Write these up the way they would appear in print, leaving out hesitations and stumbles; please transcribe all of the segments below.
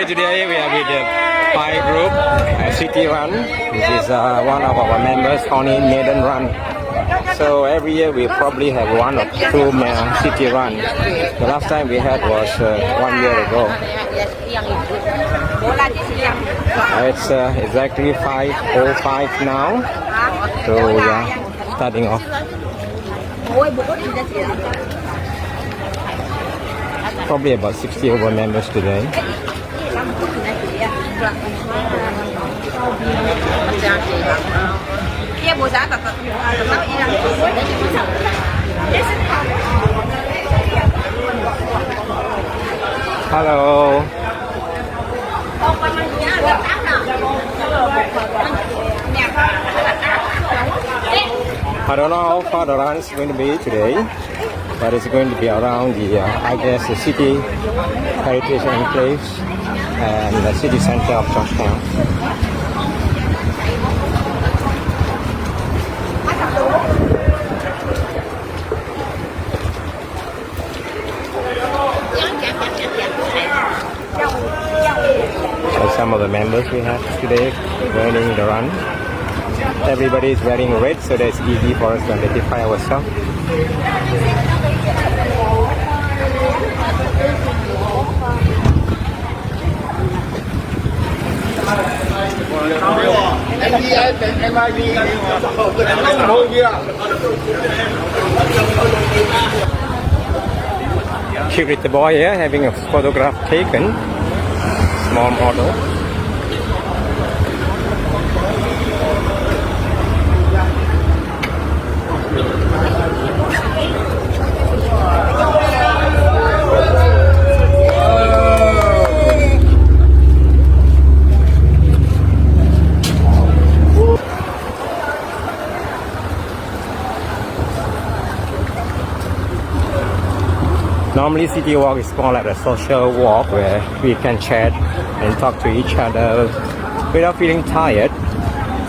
Okay, today we are with the Pi group, City Run. This is one of our members, Tony Nathan Run. So every year we probably have one or two city run. The last time we had was 1 year ago. It's exactly 5:05 now. So yeah, starting off. Probably about 60 over members today. Hello. I don't know how far the run is going to be today, but it's going to be around the, I guess, the city heritage enclaves and the city center of Georgetown. So some of the members we have today joining the run. Everybody is wearing red, so that's easy for us to identify ourselves. Cute little boy here having a photograph taken. Small model. Normally city walk is more like a social walk where we can chat and talk to each other without feeling tired,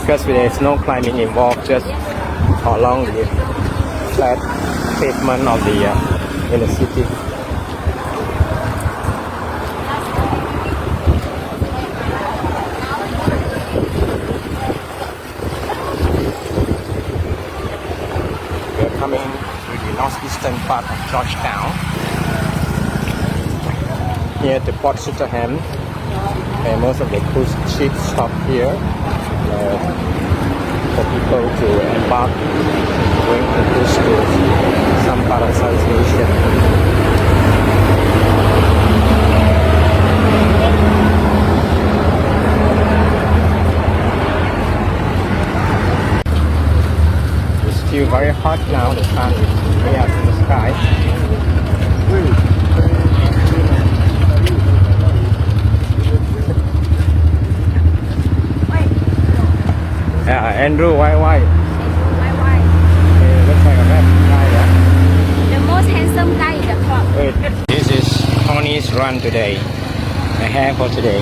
because there is no climbing involved, just along the flat pavement of the in the city. We are coming to the northeastern part of Georgetown, near the Port Sutterham, and most of the cruise ships stop here for people to embark going to cruise to some part of South Asia. It's still very hot now, the sun is way up in the sky. Andrew, why? Looks like a rap guy, yeah? The most handsome guy in the club. Wait, this is Tony's run today. I have for today.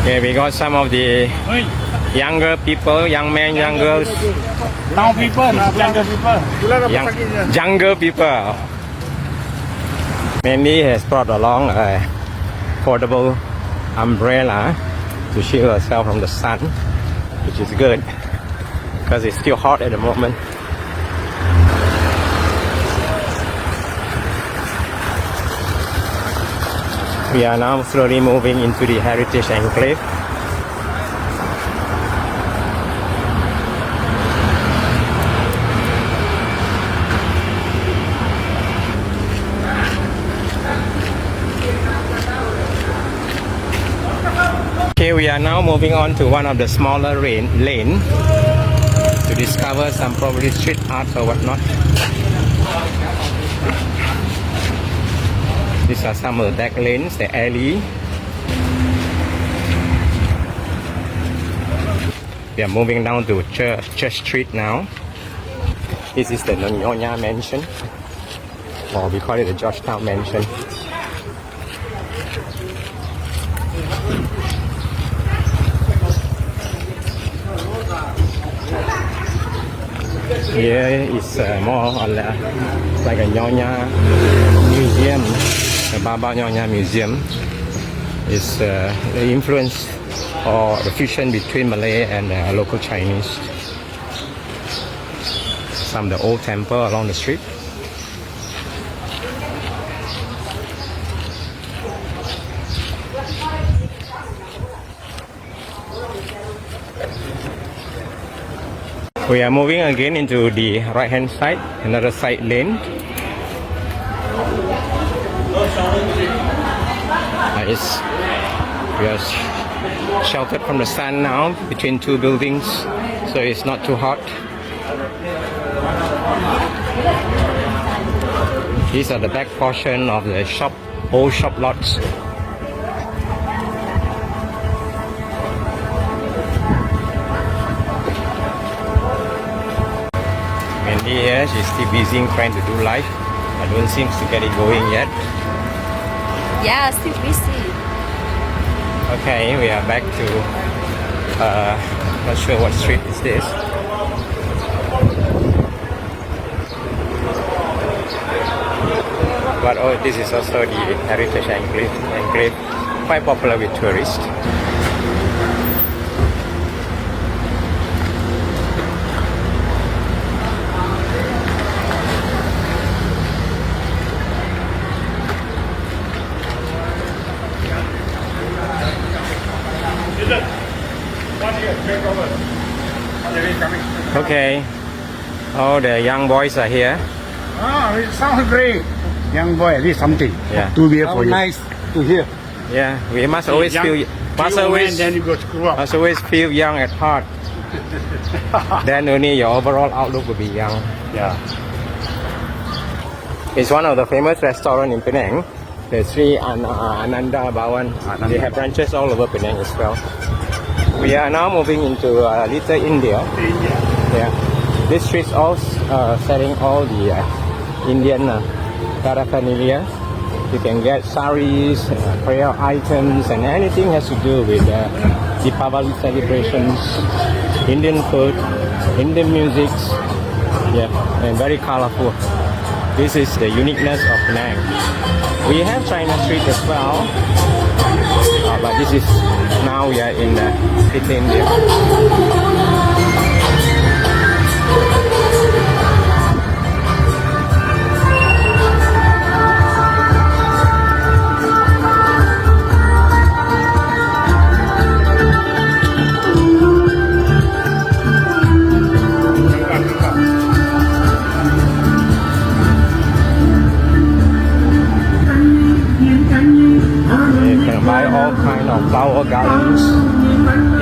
Yeah, we got some of the younger people, young men, young girls. Now people, younger people. Younger people. Mainly has brought along a portable umbrella to shield herself from the sun, which is good because it's still hot at the moment. We are now slowly moving into the heritage enclave. Okay, we are now moving on to one of the smaller lane to discover some probably street art or whatnot. These are some of the back lanes, the alley. We are moving down to Church Street now. This is the Nyonya Mansion, or we call it the Georgetown Mansion. Here is more like a Nyonya museum The Baba Nyonya Museum is the influence or the fusion between Malay and local Chinese. Some of the old temple along the street. We are moving again into the right hand side, another side lane. We are sheltered from the sun now between two buildings, so it's not too hot. These are the back portion of the shop, old shop lots. Mandy here, she's still busy trying to do life. I don't seem to get it going yet. Yeah, still busy. Okay, we are back to not sure what street is this. But oh, this is also the Heritage Enclave, quite popular with tourists. Okay, all the young boys are here. Ah, it sounds great. Young boy, at least something. Yeah. To be here for you. Nice to hear. Yeah, we must always feel then you go screw up. must always feel young at heart. Then only your overall outlook will be young. Yeah. It's one of the famous restaurants in Penang. The Sri Ananda Bhawan. They have branches all over Penang as well. We are now moving into Little India. Yeah, this street is all selling all the Indian paraphernalia. You can get saris, prayer items, and anything has to do with Deepavali celebrations, Indian food, Indian music. Yeah, and very colorful. This is the uniqueness of Penang. We have China Street as well, but this is now we are in Little India. You can buy all kind of flower garlands.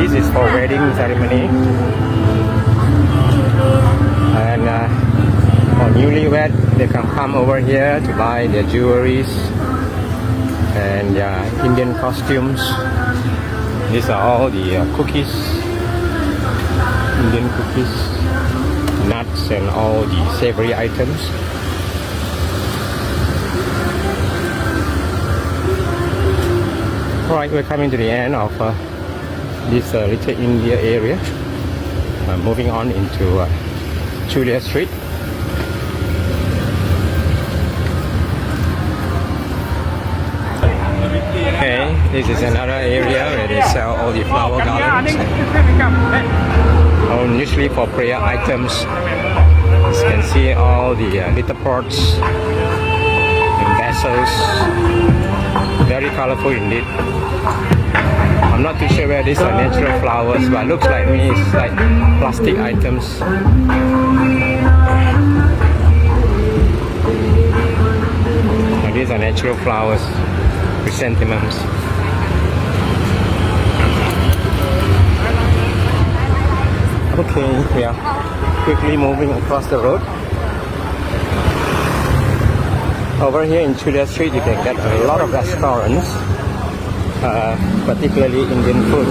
This is for wedding ceremony. And for newlywed, they can come over here to buy their jewelries and Indian costumes. These are all the cookies, Indian cookies, nuts, and all the savory items. Alright, we're coming to the end of this Little India area. Moving on into Julia Street. Okay, this is another area where they sell all the flower garlands. Usually for prayer items. As you can see all the little pots and vessels. Very colorful indeed. I'm not too sure where these are natural flowers, but it looks like me it's like plastic items. And these are natural flowers, chrysanthemums. Okay, we are quickly moving across the road. Over here in Julia Street, you can get a lot of restaurants, particularly Indian food.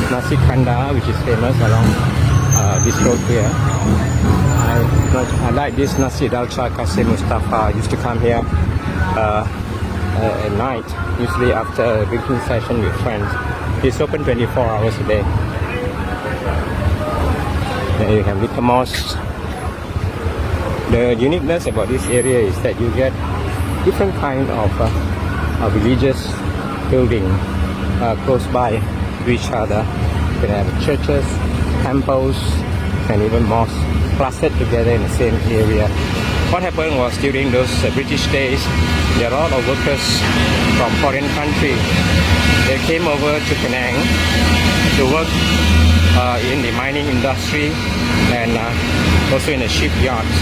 Nasi Kanda, which is famous along this road here. I like this Nasi Dalcha Kasih Mustafa. I used to come here at night, usually after a drinking session with friends. It's open 24 hours a day. Then you have little mosques. The uniqueness about this area is that you get different kind of religious building close by to each other. You can have churches, temples, and even mosques clustered together in the same area. What happened was during those British days, there are a lot of workers from foreign countries. They came over to Penang to work in the mining industry and also in the shipyards.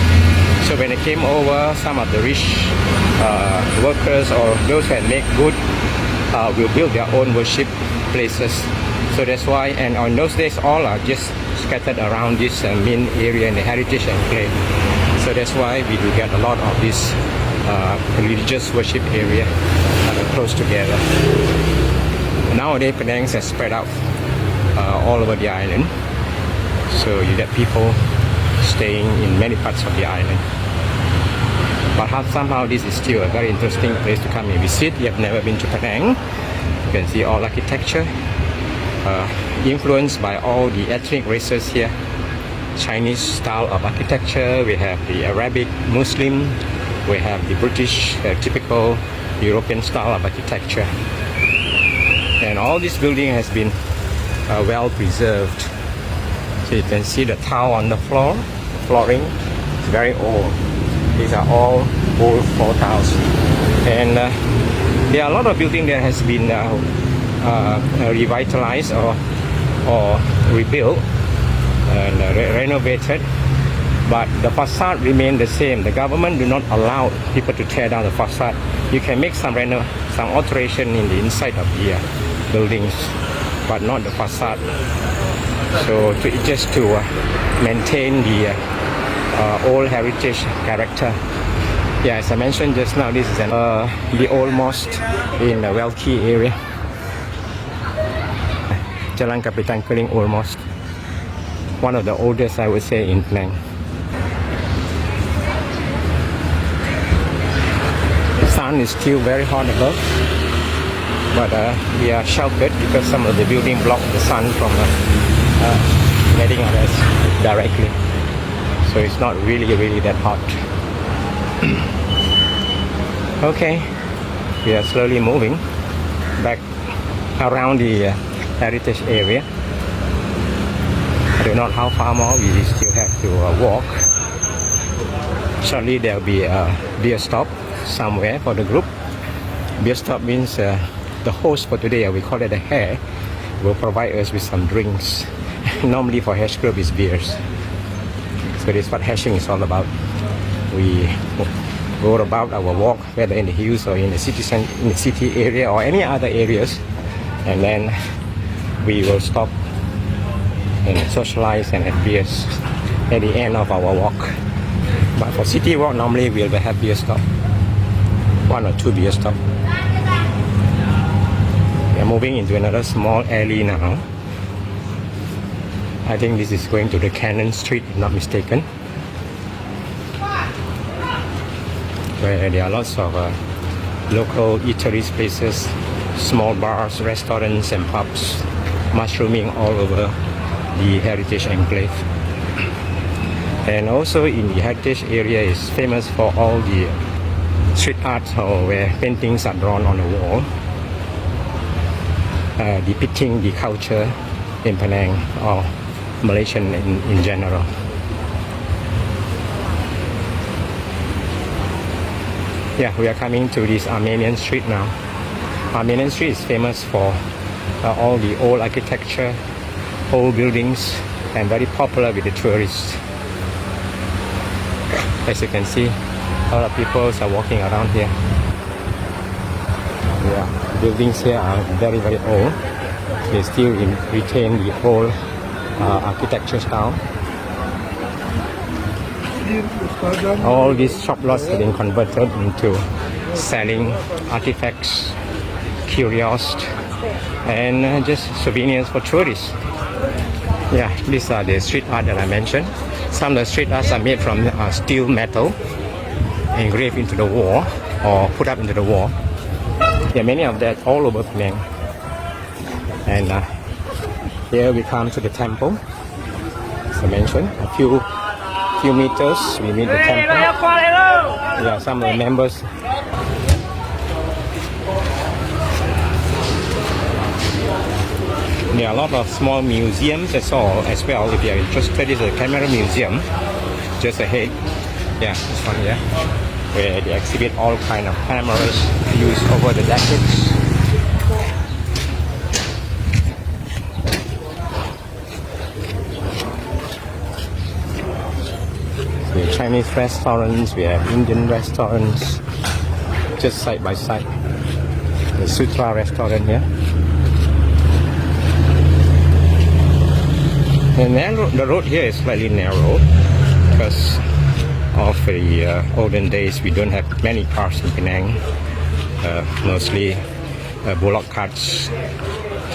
So when they came over, some of the rich workers or those who had made good will build their own worship places. So that's why, and on those days, all are just scattered around this main area in the heritage enclave. So that's why we do get a lot of this religious worship area that are close together. Nowadays, Penang has spread out all over the island. So you get people staying in many parts of the island. But somehow this is still a very interesting place to come and visit. You have never been to Penang. You can see all architecture influenced by all the ethnic races here. Chinese style of architecture, we have the Arabic, Muslim, we have the British typical European style of architecture. And all this building has been well preserved. So you can see the tile on the flooring is very old. These are all old floor tiles. And there are a lot of buildings that has been revitalized or rebuilt and renovated, but the facade remain the same. The government do not allow people to tear down the facade. You can make some alteration in the inside of the buildings, but not the facade. So just to maintain the old heritage character. Yeah, as I mentioned just now, this is the old mosque in the Welki area. Jalan Kapitan Keling Old Mosque. One of the oldest, I would say, in Penang. The sun is still very hot above, but we are sheltered because some of the building block the sun from getting at us directly. So it's not really that hot. Okay, we are slowly moving back around the heritage area. I don't know how far more we still have to walk. Shortly there will be a beer stop somewhere for the group. Beer stop means the host for today, we call it a hair, will provide us with some drinks. Normally for hash club is beers. So this is what hashing is all about. We go about our walk, whether in the hills or in the city area or any other areas, and then we will stop and socialize and have beers at the end of our walk. But for city walk, normally we will have beer stop, 1 or 2 beer stop. We are moving into another small alley now. I think this is going to the Cannon Street, if not mistaken, where there are lots of local eateries places, small bars, restaurants and pubs mushrooming all over the heritage enclave. And also in the heritage area is famous for all the street art, or where paintings are drawn on the wall depicting the culture in Penang or Malaysian in general. Yeah, we are coming to this Armenian Street now. Armenian Street is famous for all the old architecture, old buildings, and very popular with the tourists. As you can see, a lot of people are walking around here. Yeah, buildings here are very old. They still retain the old architecture style. All these shop lots have been converted into selling artifacts, curios, and just souvenirs for tourists. Yeah, these are the street art that I mentioned. Some of the street arts are made from steel metal, engraved into the wall or put up into the wall. There are many of that all over Penang. And here we come to the temple. As I mentioned, a few meters we meet the temple. Yeah, some of the members There are a lot of small museums as well. If you are interested, this is a camera museum just ahead. Yeah, this one here, where they exhibit all kind of cameras used over the decades. We have Chinese restaurants, we have Indian restaurants, just side by side. The Sutra restaurant here. The road here is slightly narrow because of the olden days. We don't have many cars in Penang, mostly bullock carts,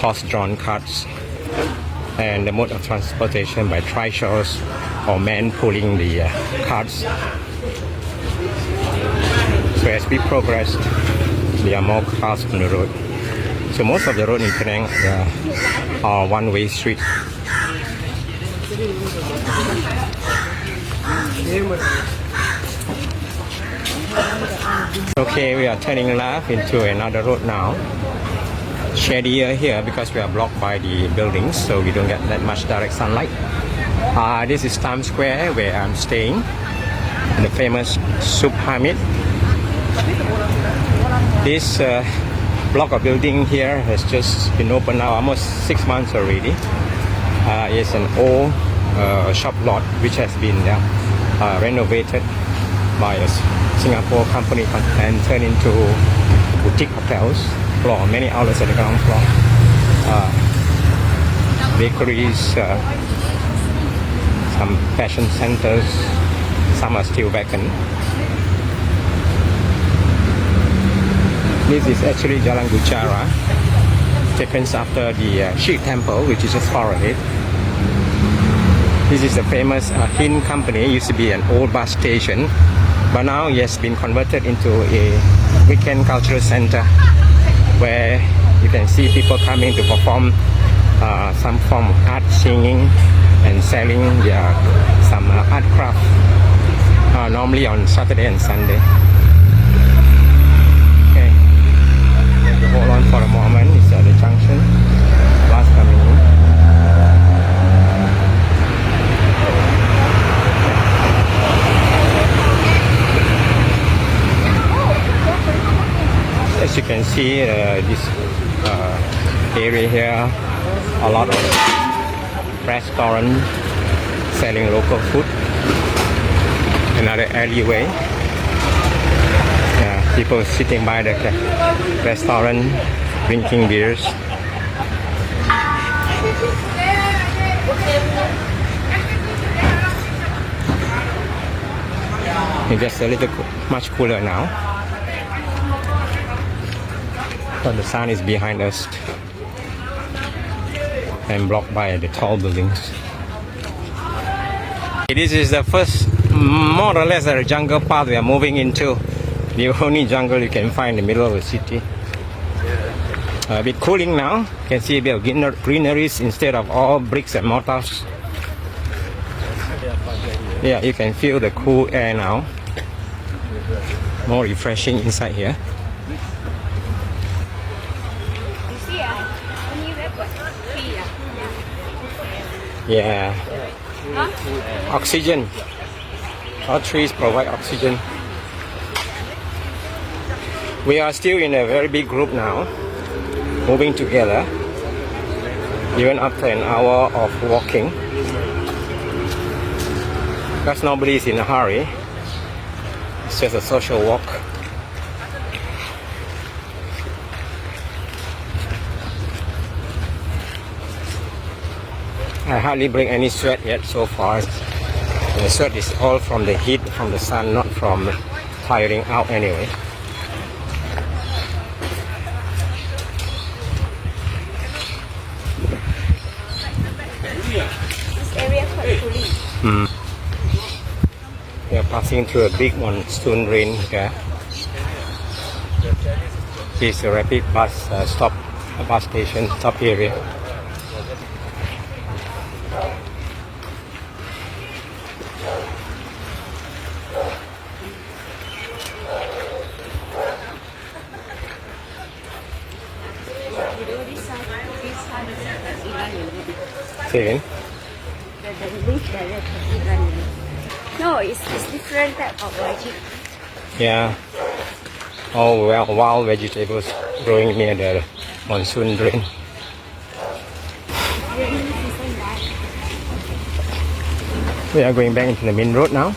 horse-drawn carts, and the mode of transportation by trishaws or men pulling the carts. So as we progress, there are more cars on the road. So most of the road in Penang are one-way streets. Okay, we are turning left into another road now. Shadier here because we are blocked by the buildings, so we don't get that much direct sunlight. This is Times Square where I'm staying, the famous Soup Hamid. This block of building here has just been opened now almost 6 months already. It's an old shop lot which has been renovated by a Singapore company and turned into boutique hotels, many outlets at the ground floor, bakeries, some fashion centers, some are still vacant. This is actually Jalan Guchara, taken after the Shi Temple, which is just far ahead. This is the famous Hin company. It used to be an old bus station, but now it has been converted into a weekend cultural center where you can see people coming to perform some form of art, singing and selling some art craft, normally on Saturday and Sunday. Okay, we have to hold on for a moment. It's at the junction, bus coming in. As you can see, this area here, a lot of restaurants selling local food. Another alleyway, people sitting by the restaurant drinking beers. It gets a little much cooler now, but the sun is behind us and blocked by the tall buildings. This is the first, more or less, a jungle path we are moving into. The only jungle you can find in the middle of the city. A bit cooling now. You can see a bit of greeneries instead of all bricks and mortars. Yeah, you can feel the cool air now. More refreshing inside here. Yeah. Oxygen. All trees provide oxygen. We are still in a very big group now, moving together, even after an hour of walking. Because nobody is in a hurry. It's just a social walk. I hardly bring any sweat yet so far. The sweat is all from the heat from the sun, not from tiring out anyway. This area quite cooling. We are passing through a big monsoon rain here. This is a rapid bus stop, bus station stop area. Say again? The leaf there, no, it's different type of veggie. Yeah. Oh, well, wild vegetables growing near the monsoon drain. We are going back into the main road now.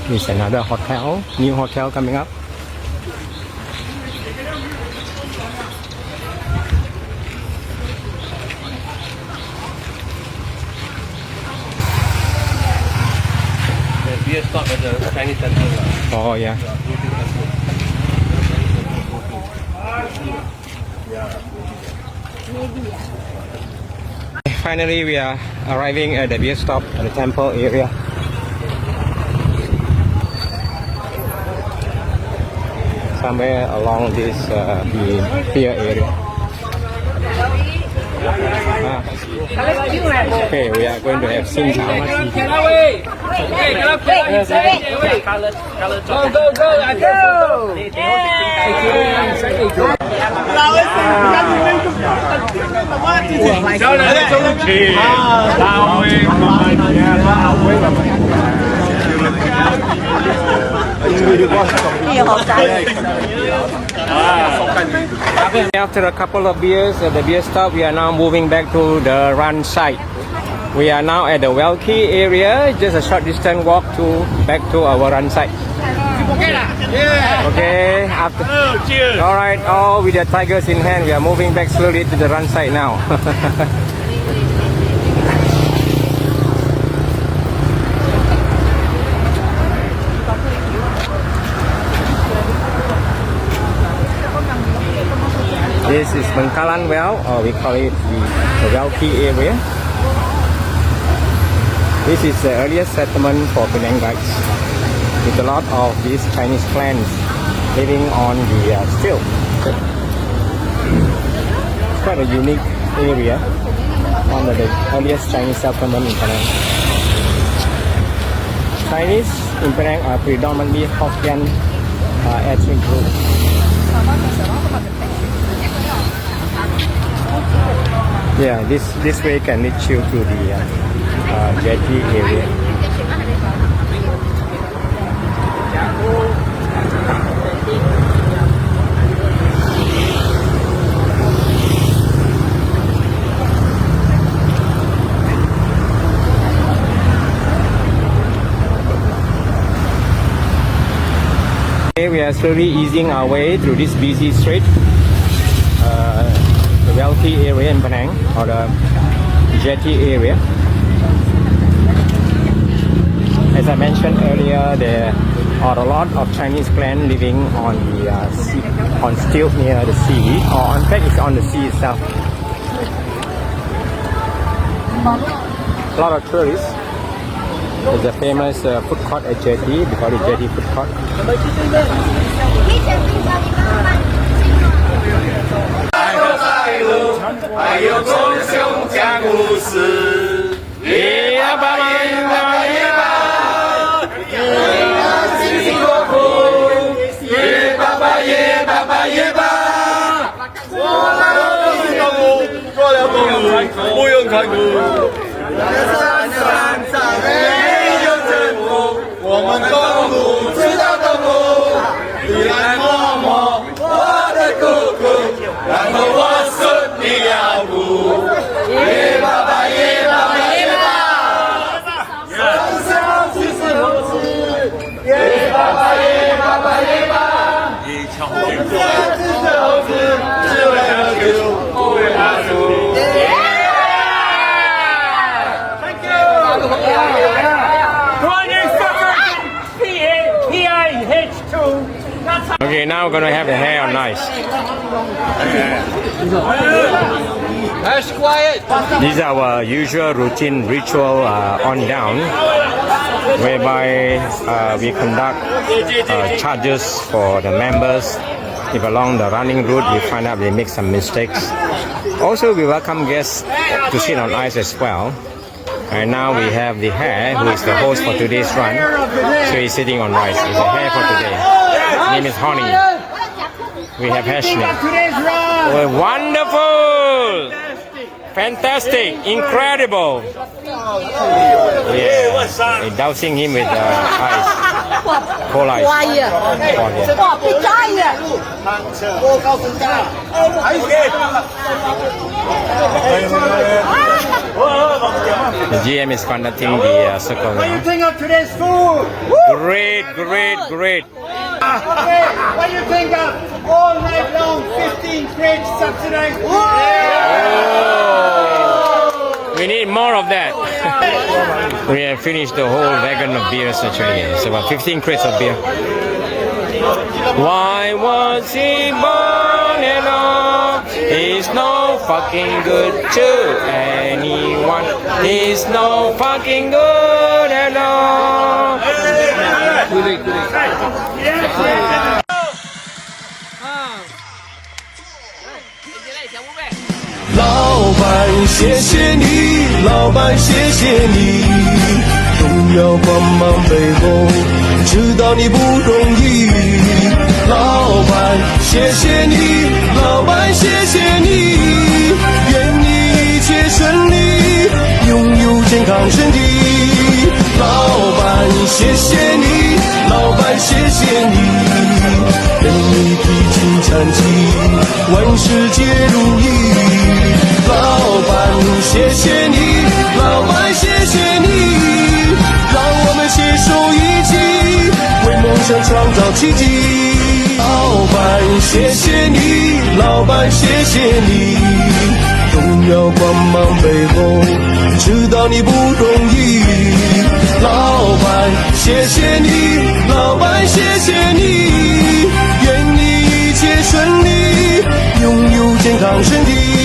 There's another hotel, new hotel coming up. Beer stop at the Chinese temple. Oh, yeah. Finally, we are arriving at the beer stop at the temple area. Somewhere along this beer area. Okay, we are going to have Xin Chao. After a couple of beers at the beer stop, we are now moving back to the run site. We are now at the Welky area, just a short distance walk back to our run site. Okay, after. All right, all with the tigers in hand, we are moving back slowly to the run site now. This is Bengkalan Well, or we call it the Welky area. This is the earliest settlement for Penang guides, with a lot of these Chinese clans living on the still. It's quite a unique area, one of the earliest Chinese settlement in Penang. Chinese in Penang are predominantly Hokkien ethnic group. Yeah, this way can lead you to the jetty area. Okay, we are slowly easing our way through this busy street. The Welky area in Penang, or the jetty area. As I mentioned earlier, there are a lot of Chinese clan living on the sea, on still near the sea, or in fact it's on the sea itself. A lot of tourists. There's a famous food court at Jetty, we call it Jetty Food Court. Okay, now we're gonna have the hair on ice. Hush, quiet. These are our usual routine ritual on down, whereby we conduct charges for the members. If along the running route we find out they make some mistakes. Also, we welcome guests to sit on ice as well. And now we have the hare, who is the host for today's run. So he's sitting on ice. He's a hare for today. His name is Honey. We have hash Think meat. of today's run. Oh, wonderful! Fantastic! Incredible! Yeah, we're dousing him with ice. Cold ice. Quiet. Quiet. Wow, be quiet. The GM is conducting the circle What do you now. think of today's food? Great, great, great. Okay, what do you think of all night long 15 crates subsidized? We need more of that. We have finished the whole wagon of beers actually. It's about 15 crates of beer. Why was he born and all? He's no fucking good to anyone. He's no fucking good at all. 老板，谢谢你，老板，谢谢你，重要帮忙背后，知道你不容易。老板，谢谢你，老板，谢谢你，愿你一切顺利，拥有健康身体。老板，谢谢你，老板，谢谢你，愿你披荆斩棘，万事皆如意。老板，谢谢你，老板，谢谢你，让我们携手一起，为梦想创造奇迹。老板，谢谢你，老板，谢谢你，重要帮忙背后，知道你不容易。老板，谢谢你，老板，谢谢你，愿你一切顺利，拥有健康身体。